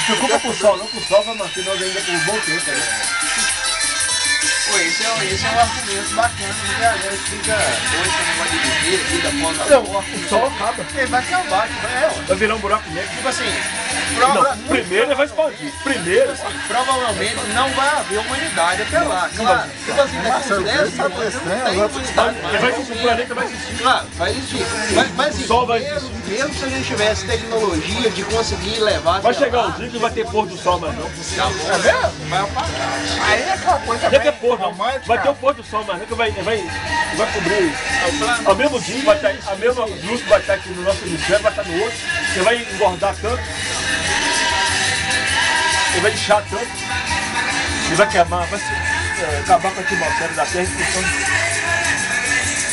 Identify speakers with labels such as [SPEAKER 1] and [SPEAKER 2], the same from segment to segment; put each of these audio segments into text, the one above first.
[SPEAKER 1] Não preocupa com o sol, não, que o sol vai manter nós ainda por um bom tempo.
[SPEAKER 2] Pô, esse é um argumento bacana, porque a gente fica hoje com o negócio de viver, vida após a morte.
[SPEAKER 1] O sol acaba.
[SPEAKER 2] Ele vai acabar,
[SPEAKER 1] Vai virar um buraco negro.
[SPEAKER 2] tipo assim,
[SPEAKER 1] Não, primeiro ele vai explodir. Primeiro.
[SPEAKER 2] assim, provavelmente não vai haver humanidade até lá. Claro, tipo assim, daqui uns 10 anos não tem humanidade.
[SPEAKER 1] O planeta vai existir.
[SPEAKER 2] Claro, vai existir. Mas assim,
[SPEAKER 1] O sol vai
[SPEAKER 2] mesmo se a gente tivesse tecnologia de conseguir levar...
[SPEAKER 1] Vai chegar o dia que não vai ter pôr do sol mais não.
[SPEAKER 2] É mesmo? Vai apagar.
[SPEAKER 3] Aí é aquela coisa
[SPEAKER 1] Vai ter
[SPEAKER 3] bem
[SPEAKER 1] pôr, não.
[SPEAKER 3] romântica.
[SPEAKER 1] Vai ter o pôr do sol mais não, que vai cobrir. Ao mesmo dia, vai estar, a mesma luz que vai estar aqui no nosso hemisfério, vai estar no outro. Você vai engordar tanto. Ele vai inchar tanto. Ele vai queimar, vai acabar com a atmosfera da Terra.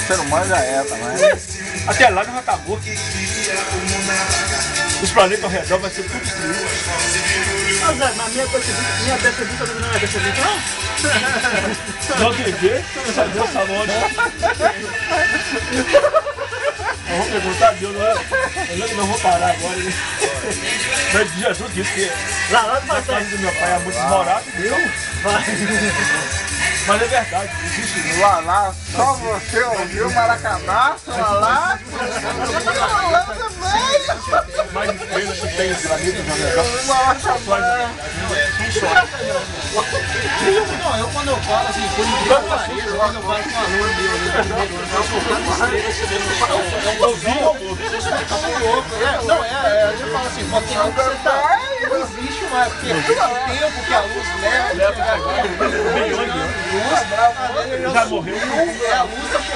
[SPEAKER 3] O ser humano já é também.
[SPEAKER 1] Até lá não vai estar morto. Os planetas ao redor vai ser tudo destruído.
[SPEAKER 4] Mas minha descendência não é descendente, não?
[SPEAKER 1] Não acredito, só Deus falou, né? Eu vou perguntar a Deus, eu não vou parar agora. Né? Mas Jesus disse que
[SPEAKER 4] Lá do
[SPEAKER 1] na
[SPEAKER 4] passado.
[SPEAKER 1] casa do meu pai há muitos morados, Deus. Mas é verdade, existe.
[SPEAKER 3] Lá, só você ouviu o maracanaço, lá.
[SPEAKER 1] Mais estrelas que tem planetas ao redor.
[SPEAKER 2] Não, eu quando eu falo assim, por incrível que pareça, quando eu falo com um aluno meu ali do primeiro ano, eu sou tanto estrelas que vendo no céu, é um louco. Não, a gente fala assim, pode ser algo que você tá. Não existe mais, porque o tempo que a luz leva,
[SPEAKER 1] Leva bilhões de anos.
[SPEAKER 2] luz,
[SPEAKER 1] Já morreu.
[SPEAKER 2] é a luz tá chegando.